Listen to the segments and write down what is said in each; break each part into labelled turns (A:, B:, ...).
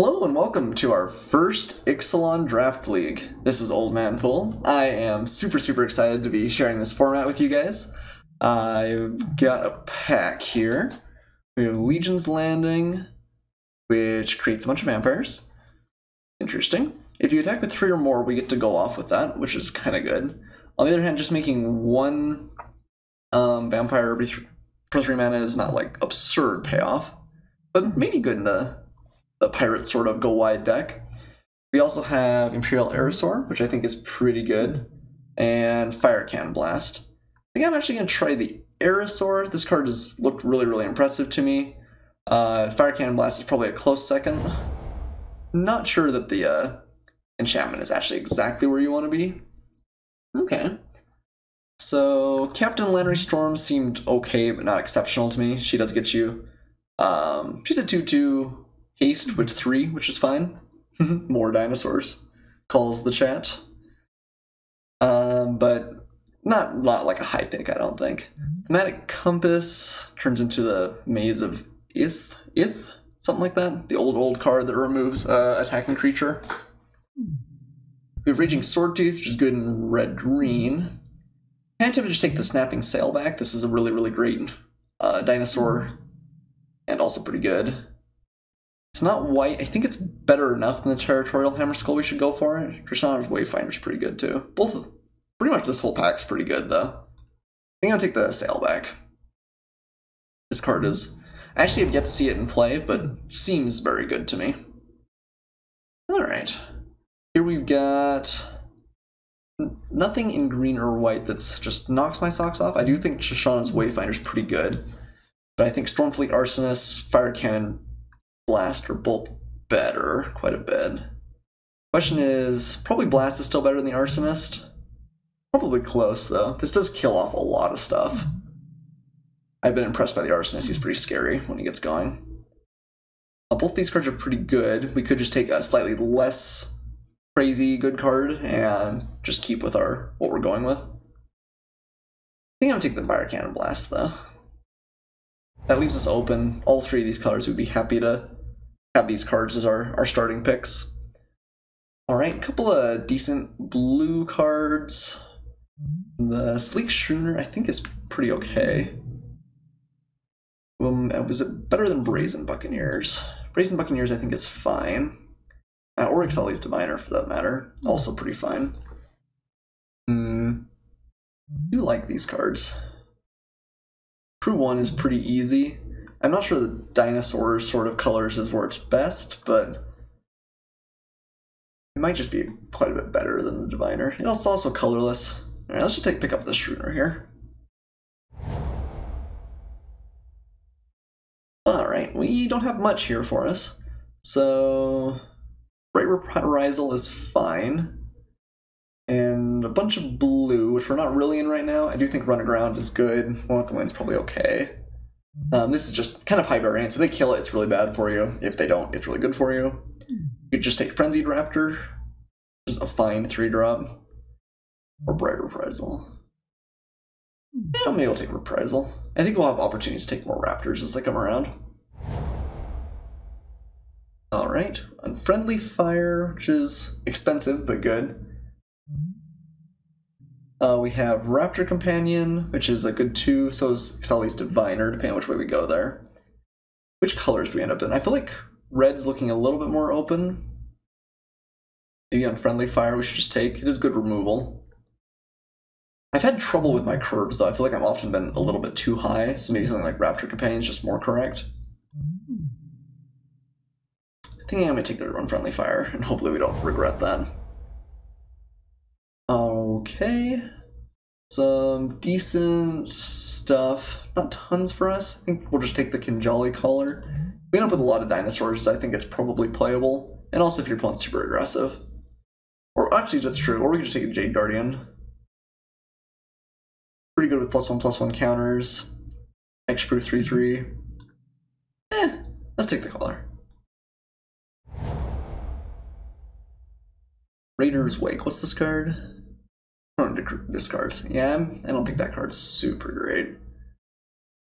A: Hello and welcome to our first Ixalan Draft League. This is Old Man Poole. I am super excited to be sharing this format with you guys. I've got a pack here. We have Legion's Landing, which creates a bunch of vampires. Interesting. If you attack with 3 or more, we get to go off with that, which is kind of good. On the other hand, just making one vampire for 3 mana is not like absurd payoff, but maybe good in the pirate sort of go wide deck. We also have Imperial Aerosaur, which I think is pretty good, and Fire Cannon Blast. I think I'm actually going to try the Aerosaur. This card has looked really impressive to me. Fire Cannon Blast is probably a close second. Not sure that the enchantment is actually exactly where you want to be. Okay. So Captain Lannery Storm seemed okay, but not exceptional to me. She does get you. She's a 2/2 haste with 3, which is fine. More dinosaurs, calls the chat. But not like a high pick, I don't think. Thematic Compass turns into the Maze of Ith, something like that. The old card that removes attacking creature. We have Raging Swordtooth, which is good in red-green. I'm tempted to just take the Snapping Sailback. This is a really great dinosaur, and also pretty good. It's not white. I think it's better enough than the Territorial Hammerskull we should go for. Trishana's Wayfinder's pretty good too. Pretty much this whole pack's pretty good though. I think I'll take the Sailback. This card is... I actually have yet to see it in play, but seems very good to me. Alright. Here we've got... nothing in green or white that's just knocks my socks off. I do think Trishana's Wayfinder's pretty good, but I think Stormfleet Arsonist, Fire Cannon Blast are both better quite a bit. Question is, probably Blast is still better than the Arsonist. Probably close though. This does kill off a lot of stuff. I've been impressed by the Arsonist. He's pretty scary when he gets going. Both these cards are pretty good. We could just take a slightly less crazy good card and just keep with what we're going with. I think I'm gonna take the Fire Cannon Blast though. That leaves us open. All 3 of these colors would be happy to have these cards as our starting picks. Alright, a couple of decent blue cards. The Sleek Schooner I think is pretty okay. Was it better than Brazen Buccaneers? Brazen Buccaneers I think is fine. Or Ixalan's Diviner for that matter. Also pretty fine. I do like these cards. Crew 1 is pretty easy. I'm not sure the dinosaurs sort of colors is where it's best, but it might just be quite a bit better than the Diviner. It's also colorless. Alright, let's just pick up the Schooner here. Alright, we don't have much here for us. So Bright Reprisal is fine. And a bunch of blue, which we're not really in right now. I do think Run Aground is good. One with the Wind's probably okay. This is just kind of high variance. If they kill it, it's really bad for you. If they don't, it's really good for you. You could just take Frenzied Raptor, which is a fine 3-drop. Or Bright Reprisal. Yeah, maybe we'll take Reprisal. I think we'll have opportunities to take more Raptors as they come around. Alright, Unfriendly Fire, which is expensive but good. We have Raptor Companion, which is a good 2, so is Ixalan's Diviner, depending on which way we go there. Which colors do we end up in? I feel like red's looking a little bit more open. Maybe Unfriendly Fire we should just take. It is good removal. I've had trouble with my curves, though. I feel like I've often been a little bit too high, so maybe something like Raptor Companion is just more correct. I think I'm going to take the Unfriendly Fire, and hopefully we don't regret that. Okay, some decent stuff. Not tons for us. I think we'll just take the Kinjali Caller. We end up with a lot of dinosaurs, so I think it's probably playable. And also if your opponent's super aggressive. Or actually, that's true. Or we could just take a Jade Guardian. Pretty good with +1/+1 counters. Hexproof 3/3. Let's take the Caller. Raider's Wake. What's this card? Discards. Yeah, I don't think that card's super great.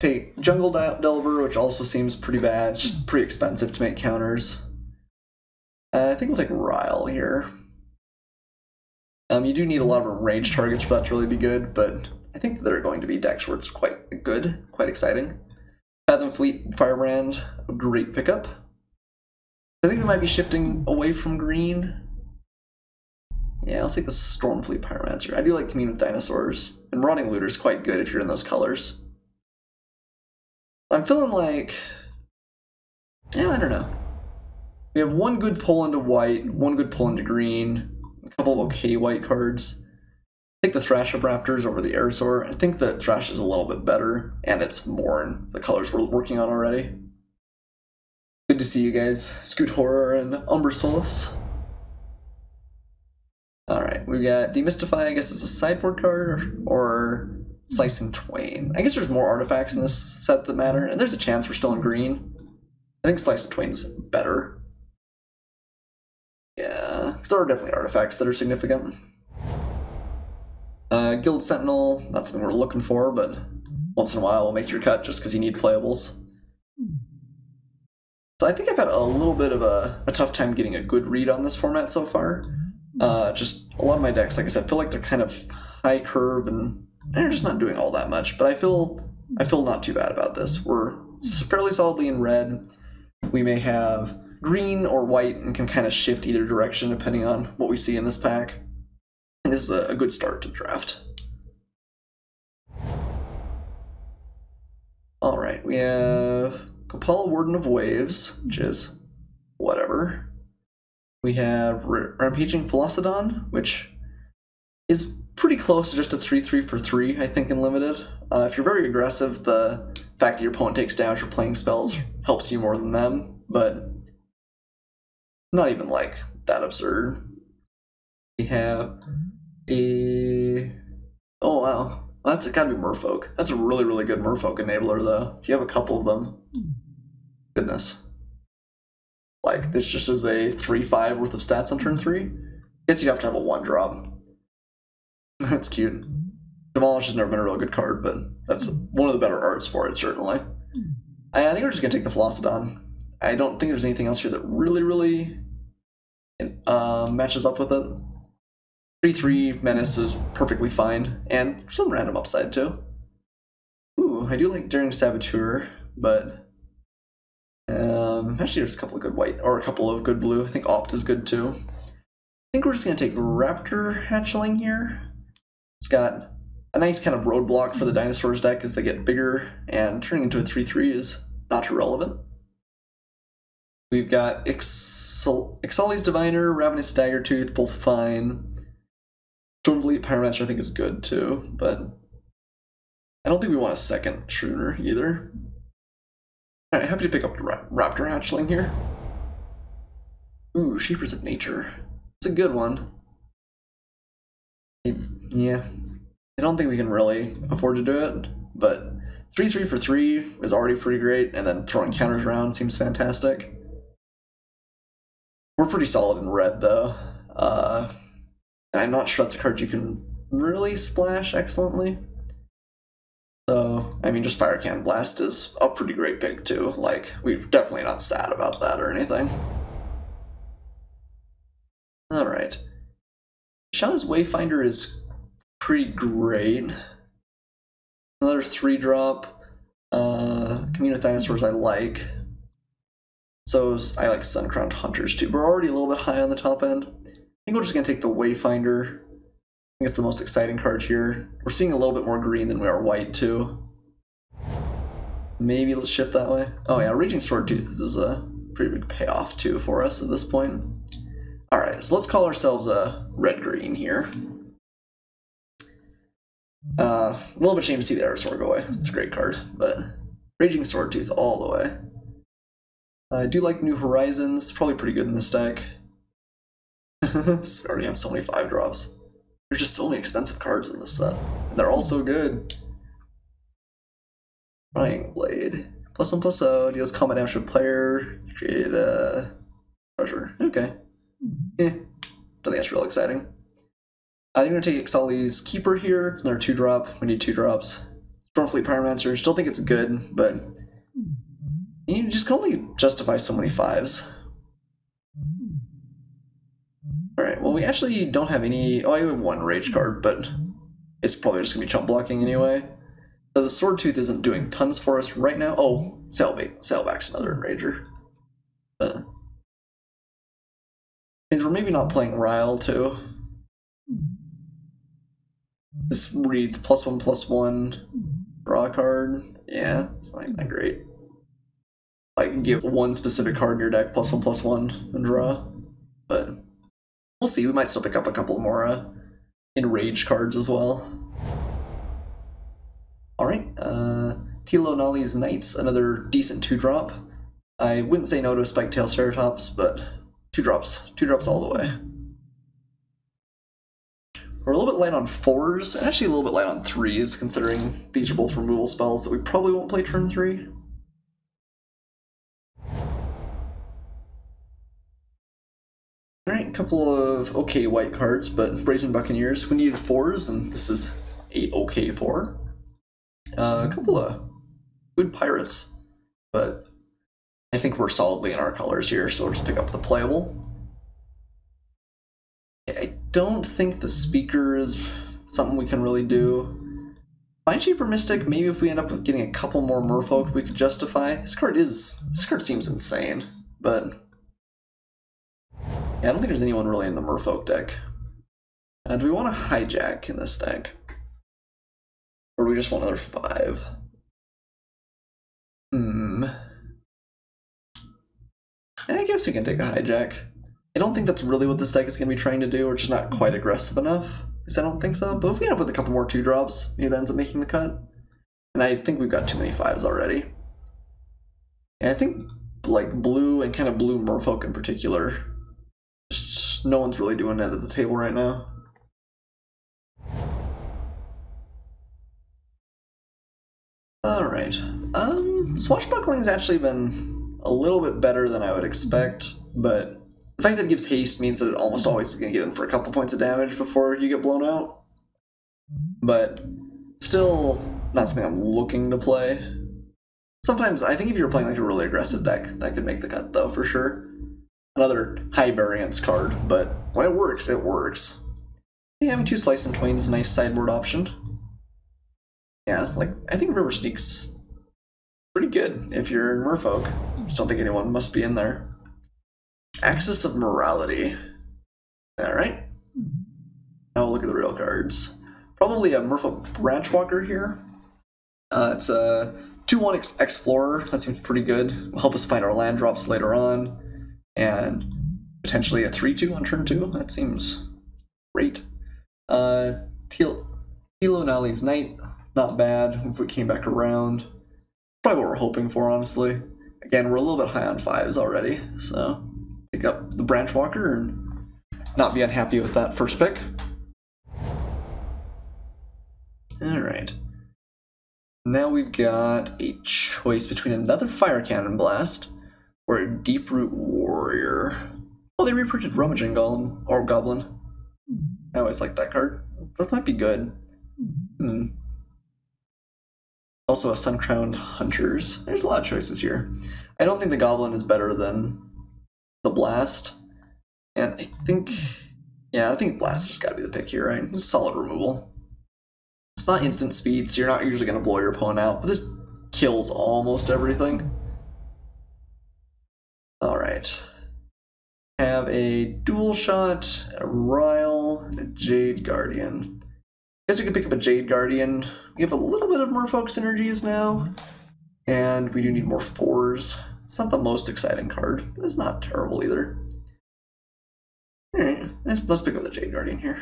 A: Take Jungle Delver, which also seems pretty bad. It's just pretty expensive to make counters. I think we'll take Ryle here. You do need a lot of range targets for that to really be good, but I think there are going to be decks where it's quite good, quite exciting. Fathom Fleet Firebrand, a great pickup. I think we might be shifting away from green. Yeah, I'll take the Stormfleet Pyromancer. I do like Commune with Dinosaurs, and Marauding Looter is quite good if you're in those colors. I'm feeling like, yeah, I don't know. We have one good pull into white, one good pull into green, a couple of okay white cards. I take the Thrash Up Raptors over the Aerosaur. I think the Thrash is a little bit better, and it's more in the colors we're working on already. Good to see you guys, Scoot Horror and Umber Solace. Alright, we got Demystify, I guess is a sideboard card, or Slice in Twain. I guess there's more artifacts in this set that matter, and there's a chance we're still in green. I think Slice in Twain's better. Yeah, because there are definitely artifacts that are significant. Guild Sentinel, not something we're looking for, but once in a while we'll make your cut just because you need playables. So I think I've had a little bit of a tough time getting a good read on this format so far. Just a lot of my decks, like I said, feel like they're kind of high curve and they're just not doing all that much, but I feel not too bad about this. We're fairly solidly in red. We may have green or white and can kind of shift either direction depending on what we see in this pack. And this is a good start to the draft. Alright, we have Kopala, Warden of Waves, which is whatever. We have Rampaging Philosodon, which is pretty close to just a 3/3 for 3, I think, in Limited. If you're very aggressive, the fact that your opponent takes damage for playing spells helps you more than them, but not even, like, that absurd. We have a... Oh, wow. That's gotta be Merfolk. That's a really, really good Merfolk enabler, though. If you have a couple of them. Goodness. Like, this just is a 3/5 worth of stats on turn 3. Guess you'd have to have a 1-drop. That's cute. Demolish has never been a real good card, but that's one of the better arts for it, certainly. I think we're just gonna take the Philosodon. I don't think there's anything else here that really matches up with it. 3/3 Menace is perfectly fine, and some random upside too. Ooh, I do like Daring Saboteur, but actually there's a couple of good white, or a couple of good blue. I think Opt is good too. I think we're just gonna take Raptor Hatchling here. It's got a nice kind of roadblock for the Dinosaurs deck as they get bigger, and turning into a 3/3 is not irrelevant. We've got Ixalan's Diviner, Ravenous Daggertooth, both fine. Stormfleet Pyromancer I think is good too, but I don't think we want a second Schooner either. Alright, happy to pick up the Raptor Hatchling here. Ooh, Shapers of Nature. It's a good one. Yeah, I don't think we can really afford to do it, but 3/3 for 3 is already pretty great, and then throwing counters around seems fantastic. We're pretty solid in red, though. I'm not sure that's a card you can really splash excellently. So, I mean, just Fire Cannon Blast is a pretty great pick, too. Like, we're definitely not sad about that or anything. Alright. Shauna's Wayfinder is pretty great. Another 3-drop. Commune with Dinosaurs I like. So I like Sun-Crowned Hunters too. We're already a little bit high on the top end. I think we're just going to take the Wayfinder. I think it's the most exciting card here. We're seeing a little bit more green than we are white too. Maybe let's shift that way. Oh yeah, Raging Swordtooth is a pretty big payoff too for us at this point. Alright, so let's call ourselves a red-green here. A little bit shame to see the Aerosaur go away. It's a great card, but Raging Swordtooth all the way. I do like New Horizons. It's probably pretty good in this deck. We already have so many 5-drops. There's just so many expensive cards in this set. And they're all so good. Frying Blade. +1/+0, deals combat damage to a player. Create a treasure. Okay. Yeah. Don't think that's real exciting. I'm going to take Ixalan's Keeper here. It's another 2-drop. We need 2 drops. Stormfleet Pyromancer. Still think it's good, but you just can only justify so many 5s. Alright, well we actually don't have any... Oh, I have one rage card, but it's probably just going to be chump blocking anyway. So the Sword Tooth isn't doing tons for us right now. Oh, Sailback's another enrager. Means we're maybe not playing Ryle too. This reads +1/+1, draw a card. Yeah, it's not that great. Like, give one specific card in your deck +1/+1 and draw. But we'll see, we might still pick up a couple more enraged cards as well. Alright, Tilo Nali's Knights, another decent 2-drop. I wouldn't say no to a Spiketail Ceratops, but 2 drops all the way. We're a little bit light on 4s, and actually a little bit light on 3s, considering these are both removal spells that we probably won't play turn 3. Alright, a couple of okay white cards, but Brazen Buccaneers, we needed 4s, and this is a okay 4. A couple of good pirates, but I think we're solidly in our colors here, so we'll just pick up the playable. I don't think the speaker is something we can really do. Fine Shaper Mystic, maybe if we end up with getting a couple more merfolk we could justify. This card seems insane, but yeah, I don't think there's anyone really in the merfolk deck. Do we want to hijack in this deck? Or do we just want another 5? I guess we can take a hijack. I don't think that's really what this deck is going to be trying to do. We're just not quite aggressive enough. At least I don't think so. But if we end up with a couple more 2-drops, maybe that ends up making the cut. And I think we've got too many 5s already. And I think like blue and kind of blue merfolk in particular, just no one's really doing that at the table right now. Alright. Swashbuckling's actually been a little bit better than I would expect, but the fact that it gives haste means that it almost always is going to get in for a couple points of damage before you get blown out. But still not something I'm looking to play. Sometimes, I think if you're playing like a really aggressive deck, that could make the cut though, for sure. Another high variance card, but when it works, it works. Yeah, having 2 Slice and Twain is a nice sideboard option. Yeah, like, I think River Sneak's pretty good if you're in Merfolk. Just don't think anyone must be in there. Axis of Morality. Alright. Now we'll look at the real cards. Probably a Merfolk Branchwalker here. It's a 2/1 Explorer. That seems pretty good. Will help us find our land drops later on. And potentially a 3/2 on turn 2. That seems great. Tilo Nali's Knight. Not bad if we came back around. Probably what we're hoping for, honestly. Again, we're a little bit high on 5s already, so pick up the Branchwalker and not be unhappy with that first pick. Alright. Now we've got a choice between another Fire Cannon Blast or a Deeproot Warrior. Oh, they reprinted Rummaging Golem, or Goblin. I always like that card. That might be good. Also a Sun-Crowned Hunters. There's a lot of choices here. I don't think the Goblin is better than the Blast. And I think Blast just gotta be the pick here, right? It's solid removal. It's not instant speed, so you're not usually gonna blow your opponent out, but this kills almost everything. Alright. Have a Dual Shot, a Ryle, and a Jade Guardian. I guess we could pick up a Jade Guardian. We have a little bit of Merfolk synergies now, and we do need more 4s. It's not the most exciting card, but it's not terrible either. Alright, let's pick up the Jade Guardian here.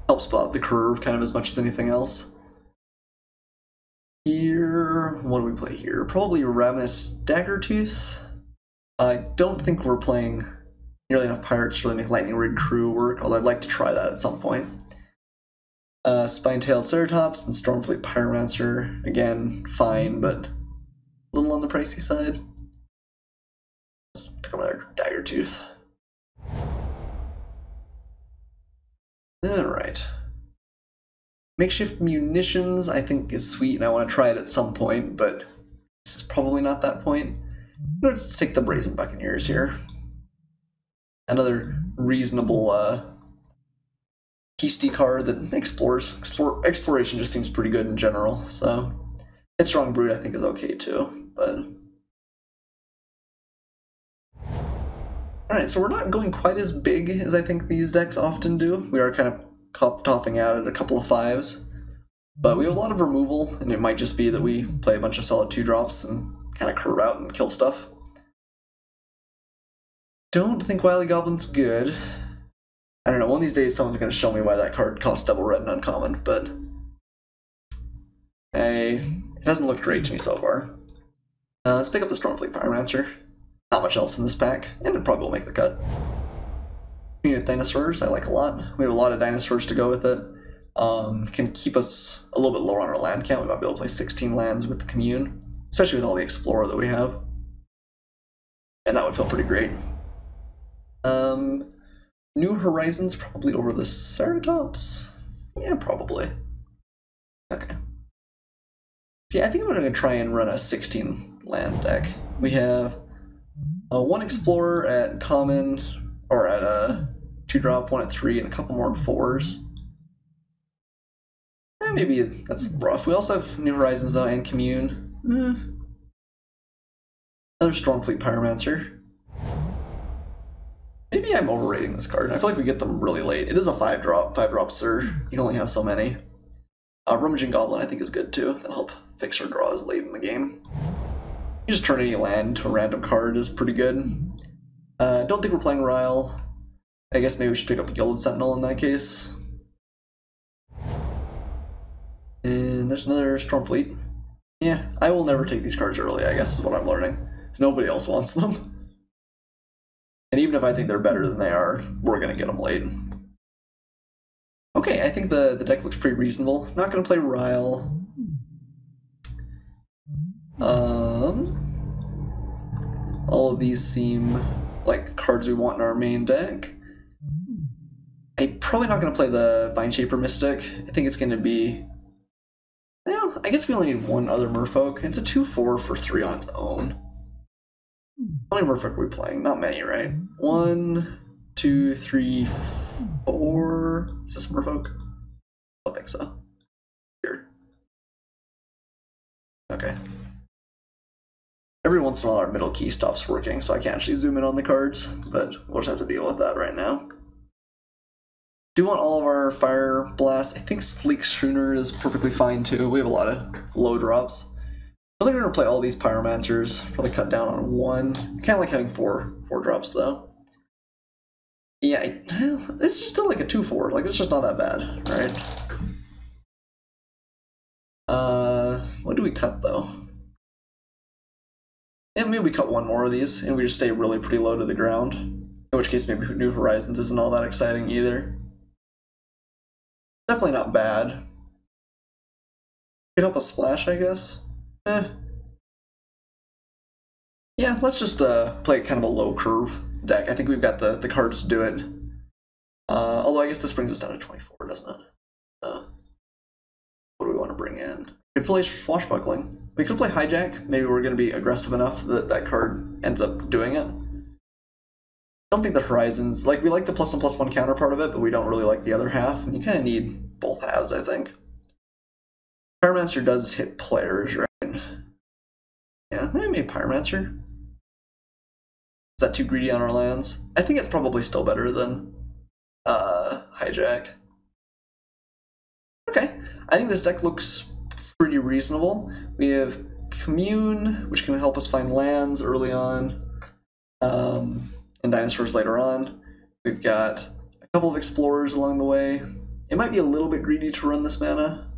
A: Helps spot the curve kind of as much as anything else. Here, what do we play here? Probably Ravenous Daggertooth. I don't think we're playing nearly enough pirates to really make Lightning Rig Crew work, although I'd like to try that at some point. Spine-tailed Ceratops and Stormfleet Pyromancer. Again, fine, but a little on the pricey side. Let's pick up another Daggertooth. Alright. Makeshift Munitions, I think, is sweet, and I want to try it at some point, but this is probably not that point. Let's take the Brazen Buccaneers here. Another reasonable Keysty card that exploration just seems pretty good in general, so Headstrong Brute I think is okay too, but... Alright, so we're not going quite as big as I think these decks often do. We are kind of topping out at a couple of 5s, but we have a lot of removal, and it might just be that we play a bunch of solid 2-drops and kind of curve out and kill stuff. Don't think Wily Goblin's good. I don't know, one of these days someone's going to show me why that card costs double red and uncommon, but it hasn't looked great to me so far. Let's pick up the Stormfleet Pyromancer. Not much else in this pack, and it probably will make the cut. Unit Dinosaurs, I like a lot. We have a lot of dinosaurs to go with it. Can keep us a little bit lower on our land count. We might be able to play 16 lands with the Commune, especially with all the Explorer that we have. And that would feel pretty great. New Horizons probably over the Ceratops? Yeah, probably. Okay. Yeah, I think I'm going to try and run a 16 land deck. We have one Explorer at common, or at a 2-drop, one at 3, and a couple more at 4s. Maybe that's rough. We also have New Horizons though, and Commune. Another Stormfleet Pyromancer. Maybe I'm overrating this card. I feel like we get them really late. It is a 5-drop. 5-drops are, you can only have so many. Rummaging Goblin I think is good too. That'll help fix our draws late in the game. You just turn any land to a random card is pretty good. Don't think we're playing Ryle. I guess maybe we should pick up a Gilded Sentinel in that case. And there's another Stormfleet. Yeah, I will never take these cards early, I guess is what I'm learning. Nobody else wants them. And even if I think they're better than they are, we're going to get them late. Okay, I think the deck looks pretty reasonable. Not going to play Ryle. All of these seem like cards we want in our main deck. I'm probably not going to play the Vine Shaper Mystic. I think it's going to be... Well, I guess we only need one other merfolk. It's a 2/4 for 3 on its own. How many merfolk are we playing? Not many, right? 1, 2, 3, 4... Is this merfolk? I don't think so. Here. Okay. Every once in a while our middle key stops working, so I can't actually zoom in on the cards, but we'll just have to deal with that right now. Do want all of our Fire Blasts. I think Sleek Schooner is perfectly fine too. We have a lot of low drops. I think we're going to play all these Pyromancers, probably cut down on 1. I kind of like having 4 drops though. Yeah, it's just still like a 2/4, like it's just not that bad, right? What do we cut though? Yeah, maybe we cut one more of these and we just stay really pretty low to the ground. In which case maybe New Horizons isn't all that exciting either. Definitely not bad. Could help us splash, I guess. Yeah, let's just play kind of a low curve deck. I think we've got the cards to do it. Although I guess this brings us down to 24, doesn't it? What do we want to bring in? We could play Swashbuckling. We could play Hijack. Maybe we're going to be aggressive enough that that card ends up doing it. I don't think the Horizons, like, we like the +1/+1 counter part of it, but we don't really like the other half. And you kind of need both halves, I think. Pyromancer does hit players, right? Yeah, maybe Pyromancer. Is that too greedy on our lands? I think it's probably still better than Hijack. Okay, I think this deck looks pretty reasonable. We have Commune, which can help us find lands early on, and dinosaurs later on. We've got a couple of Explorers along the way. It might be a little bit greedy to run this mana,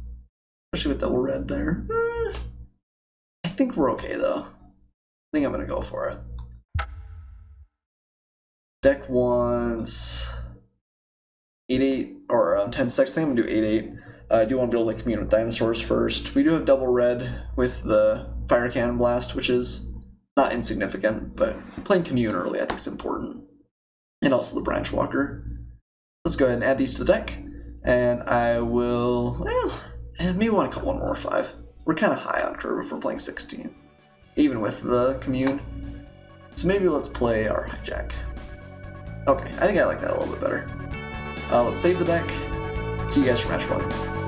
A: especially with double red there. I think we're okay though. I think I'm gonna go for it. Deck wants 8/8 or 10/6. I think I'm gonna do 8/8. I do want to be able to commune with dinosaurs first. We do have double red with the Fire Cannon Blast, which is not insignificant, but playing commune early I think is important. And also the Branch Walker. Let's go ahead and add these to the deck. And I will, well, maybe want to cut one more 5. We're kind of high on curve if we're playing 16, even with the commune. So maybe let's play our Hijack. Okay, I think I like that a little bit better. Let's save the deck. See you guys for match 1.